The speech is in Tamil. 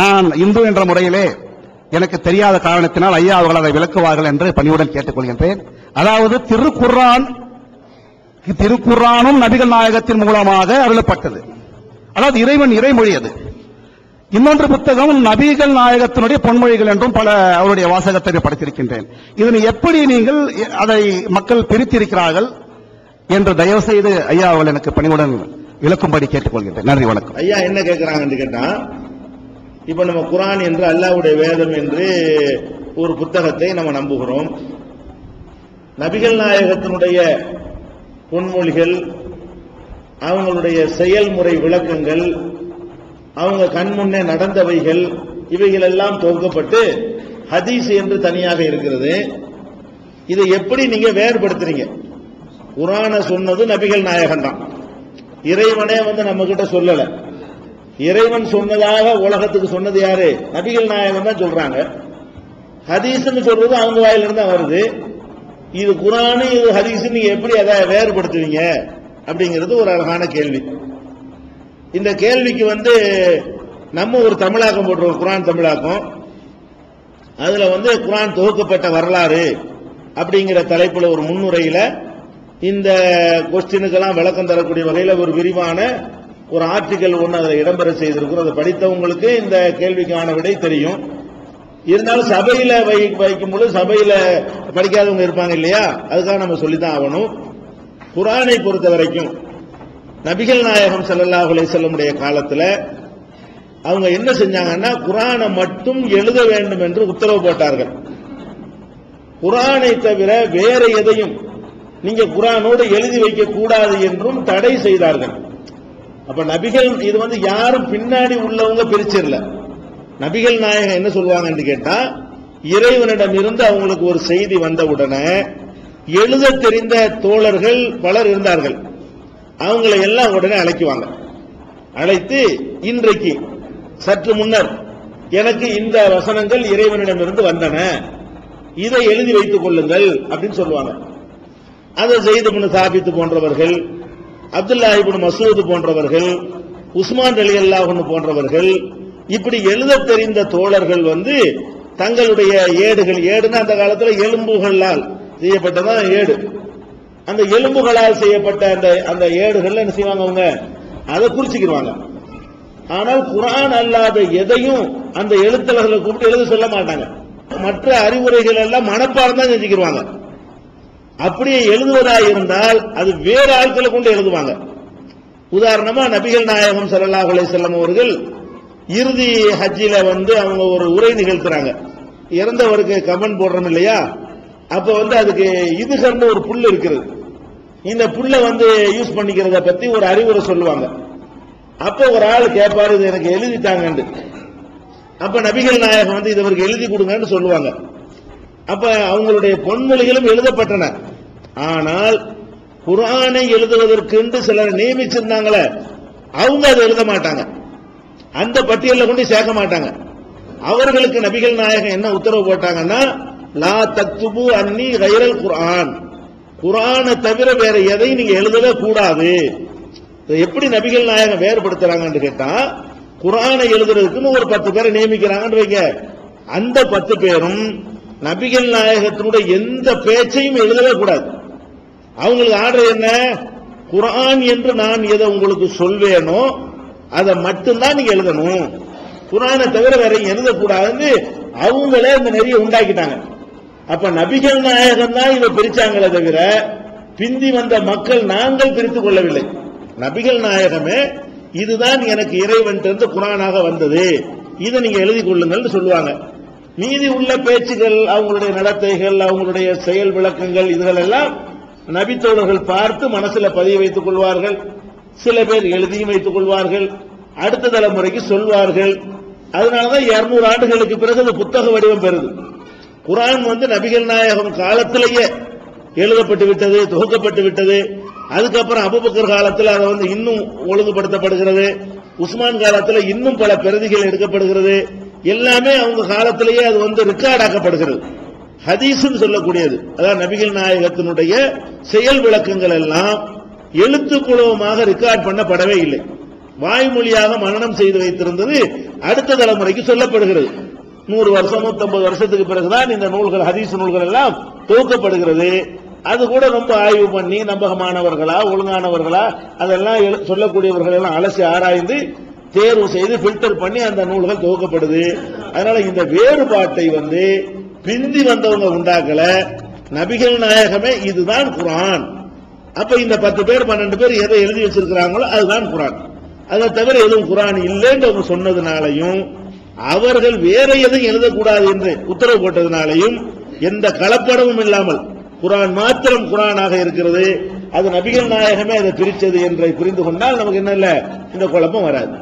நான் இந்து என்ற முறையிலே எனக்கு தெரியாத காரணத்தினால் ஐயா அவர்கள் அதை விளக்குவார்கள் என்று பணியுடன் கேட்டுக்கொள்கின்றேன். அதாவது திருக்குர்ஆனும் நபிகள் நாயகத்தின் மூலமாக அருளப்பட்டது. அதாவது இறைவன் இறைமொழி அது. இன்னொன்று புத்தகம் நபிகள் நாயகத்தினுடைய பொன்மொழிகள் என்றும் பல அவருடைய வாசகத்தை படைத்திருக்கின்றேன். இதனை எப்படி நீங்கள் அதை மக்கள் பிரித்திருக்கிறார்கள் என்று தயவு செய்து ஐயா அவர்கள் எனக்கு பணிவுடன் விளக்கும்படி கேட்டுக்கொள்கின்றேன். நன்றி, வணக்கம். ஐயா என்ன கேட்கிறாங்கன்னு கேட்டா, இப்ப நம்ம குர்ஆன் என்று அல்லாஹ்வுடைய வேதம் என்று ஒரு புத்தகத்தை நம்ம நம்புகிறோம். நபிகள் நாயகத்தினுடைய பொன்மொழிகள், அவங்களுடைய செயல்முறை விளக்கங்கள், அவங்க கண்முன்னே நடந்தவைகள், இவைகள் எல்லாம் தொகுக்கப்பட்டு ஹதீஸ் என்று தனியாக இருக்கிறது. இதை எப்படி நீங்க வேறுபடுத்துறீங்க? குர்ஆன சொன்னது நபிகள் நாயகம் தான். இறைவனே நம்ம கிட்ட சொல்லல. இறைவன் சொன்னதாக உலகத்துக்கு சொன்னது யாரு? நபிகள் நாயகம் தான் சொல்றாங்க. ஹதீஸ்னு சொல்றது அவங்க வாயிலிருந்து தான் வருது. இது குர்ஆன், இது ஹதீஸ், நீங்க எப்படி அதை வேறுபடுத்துவீங்க அப்படிங்கிறது ஒரு அழகான கேள்வி. இந்த கேள்விக்கு நம்ம ஒரு தமிழாக்கம் போட்டுருவோம், குர்ஆன் தமிழாக்கம். அதுல குர்ஆன் தொகுக்கப்பட்ட வரலாறு அப்படிங்கிற தலைப்புல ஒரு முன்னுரையில இந்த கொஸ்டினுக்கெல்லாம் விளக்கம் தரக்கூடிய வகையில் ஒரு விரிவான ஒரு ஆர்டிகல் ஒன்று அதில் இடம்பெற செய்திருக்கிறோம். அதை படித்தவங்களுக்கு இந்த கேள்விக்கான விடை தெரியும். இருந்தாலும் சபையில வைக்கும் பொழுது சபையில படிக்காதவங்க இருப்பாங்க இல்லையா, அதுக்காக நம்ம சொல்லித்தான் ஆகணும். குர்ஆனை பொறுத்த வரைக்கும் நபிகள் நாயகம் ஸல்லல்லாஹு அலைஹி வஸல்லமுடைய காலத்துல அவங்க என்ன செஞ்சாங்கன்னா, குர்ஆனை மட்டும் எழுத வேண்டும் என்று உத்தரவு போட்டார்கள். குர்ஆனை தவிர வேற எதையும் நீங்க குர்ஆனோடு எழுதி வைக்க கூடாது என்றும் தடை செய்தார்கள். அப்ப நபிகள் இது யாரும் பின்னாடி உள்ளவங்க பிரிச்சிடல. நபிகள் நாயகம் என்ன சொல்லுவாங்க என்று கேட்டா, இறைவனிடம் இருந்து அவங்களுக்கு ஒரு செய்தி வந்தவுடனே எழுத தெரிந்த தோழர்கள் பலர் இருந்தார்கள். அவங்களை எல்லாம் உடனே அழைக்குவாங்க. அழைத்து, இன்றைக்கு சற்று முன்னர் எனக்கு இந்த வசனங்கள் இறைவனிடம் இருந்து வந்தன, இதை எழுதி வைத்துக் கொள்ளுங்கள் அப்படின்னு சொல்லுவாங்க. அதை ஸைத் இப்னு சாபித் போன்றவர்கள், அப்துல்லாஹ் இப்னு மஸ்ஊத் போன்றவர்கள், உஸ்மான் ரலியல்லாஹு அன்ஹு போன்றவர்கள், இப்படி எழுத தெரிந்த தோழர்கள் தங்களுடைய ஏடுகள், ஏடுனா அந்த காலத்துல எலும்புகளால் செய்யப்பட்டதான் ஏடு, அந்த எலும்புகளால் செய்யப்பட்ட அந்த ஏடுகள் என்ன செய்வாங்க, அவங்க அதை குறிச்சுக்கிடுவாங்க. ஆனால் குர்ஆன் அல்லாத எதையும் அந்த எழுத்தவர்களை கூப்பிட்டு எழுத சொல்ல மாட்டாங்க. மற்ற அறிவுரைகள் எல்லாம் மனப்பாடம் தான் செஞ்சுக்கிடுவாங்க. அப்படியே எழுதுவதாக இருந்தால் அது வேற ஆட்களை கொண்டு எழுதுவாங்க. உதாரணமா நபிகள் நாயகம் ஸல்லல்லாஹு அலைஹி வஸல்லம் அவர்கள் இறுதி ஹஜ்ஜில அவங்க ஒரு உரை நிகழ்த்துறாங்க. இறந்தவருக்கு கமன் போடுறோம் இல்லையா, அப்ப அதுக்கு இதுகர்னு ஒரு புல் இருக்கிறது. இந்த புல்ல யூஸ் பண்ணிக்கிறத பத்தி ஒரு அறிவுரை சொல்லுவாங்க. அப்ப ஒரு ஆள் கேட்பாரு, இது எனக்கு எழுதிட்டாங்க. அப்ப நபிகள் நாயகம் இது இவருக்கு எழுதி கொடுங்கன்னு சொல்லுவாங்க. அப்ப அவங்களுடைய பொன்மொழிகளும் எழுதப்பட்டன. ஆனால் குர்ஆனை எழுதுவதற்கு சிலர் நியமிச்சிருந்தாங்களே, அவங்க அதை எழுத மாட்டாங்க, அந்த பட்டியலில் கொண்டு சேர்க்க மாட்டாங்க. அவர்களுக்கு நபிகள் நாயகம் என்ன உத்தரவு போட்டாங்கன்னா, லா தக்துபு அன்னி கைரல் குர்ஆன், குர்ஆனை தவிர வேற எதையும் நீங்க எழுதவே கூடாது. எப்படி நபிகள் நாயகம் வேறுபடுத்துறாங்கன்னு கேட்டா, குர்ஆனை எழுதுறதுக்குன்னு ஒரு 10 பேரை நியமிக்கிறாங்கன்னு வைங்க, அந்த 10 பேரும் நபிகள் நாயகத்தினுடைய எந்த பேச்சையும் எழுதவே கூடாது. அவங்களுக்கு ஆர்டர் என்ன, குர்ஆன் என்று நான் எதை உங்களுக்கு சொல்வேனோ அதை மட்டும்தான் நீங்க எழுதணும், குர்ஆனை தவிர வேற எழுதக்கூடாதுன்னு அவங்களே இந்த நெறியை உண்டாக்கிட்டாங்க. அப்ப நபிகள் நாயகம் தான் இதை பிரிச்சாங்களே தவிர பிந்தி வந்த மக்கள் நாங்கள் பிரித்துக் கொள்ளவில்லை. நபிகள் நாயகமே இதுதான் எனக்கு இறைவனிலிருந்து குர்ஆனாக வந்தது, இதை நீங்க எழுதி கொள்ளுங்கள் சொல்லுவாங்க. மீதி உள்ள பேச்சுகள், அவங்களுடைய நடத்தைகள், அவங்களுடைய செயல் விளக்கங்கள், இதுகள் எல்லாம் நபித்தோழர்கள் பார்த்து மனசுல பதிய வைத்துக் கொள்வார்கள். சில பேர் எழுதியும் வைத்துக் கொள்வார்கள், அடுத்த தலைமுறைக்கு சொல்வார்கள். அதனாலதான் 200 ஆண்டுகளுக்கு பிறகு அது புத்தக வடிவம் பெறுது. குர்ஆன் நபிகள் நாயகம் காலத்திலேயே எழுதப்பட்டு விட்டது, தொகுக்கப்பட்டு விட்டது. அதுக்கப்புறம் அபூபக்கர் காலத்தில் அதை இன்னும் ஒழுங்குபடுத்தப்படுகிறது. உஸ்மான் காலத்தில் இன்னும் பல பிரதிகள் எடுக்கப்படுகிறது. எல்லாமே அவங்க காலத்திலேயே அது ரெக்கார்ட் ஆக்கப்படுகிறது. ஹதீஸ்னு சொல்லக்கூடியது, அதாவது நபிகள் நாயகத்தினுடைய செயல் விளக்கங்கள் எல்லாம் எழுத்துப்பூர்வமாக ரெக்கார்ட் பண்ணப்படவே இல்லை. வாய்மொழியாக மனனம் செய்து வைத்திருந்தது அடுத்த தலைமுறைக்கு சொல்லப்படுகிறது. 100 வருஷம் 150 வருஷத்துக்கு பிறகுதான் இந்த நூல்கள், ஹதீஸ் நூல்கள் எல்லாம் தொகுக்கப்படுகிறது. அது கூட ரொம்ப ஆய்வு பண்ணி நம்பகமானவர்களா ஒழுங்கானவர்களா அதெல்லாம் சொல்லக்கூடியவர்கள் எல்லாம் அலசி ஆராய்ந்து தேர்வு செய்து பில்டர் பண்ணி அந்த நூல்கள் தொகுக்கப்படுது. அதனால இந்த வேறுபாட்டை பிந்தி வந்தவங்க உண்டாக்கல. நபிகள் நாயகமே இதுதான் குர்ஆன். அப்ப இந்த 10 பேர் 12 பேர் எதை எழுதி வச்சிருக்கிறாங்களோ அதுதான் குர்ஆன். அதை தவிர எதுவும் குர்ஆன் இல்லைன்னு அவங்க சொன்னதுனாலையும், அவர்கள் வேற எதையும் எழுதக்கூடாது என்று உத்தரவு போட்டதுனாலையும், எந்த கலப்படமும் இல்லாமல் குர்ஆன் மாத்திரம் குர்ஆனாக இருக்கிறது. அது நபிகள் நாயகமே அதை பிரிச்சது என்பதை புரிந்து கொண்டால் நமக்கு என்ன இல்ல, இந்த குழப்பம் வராது.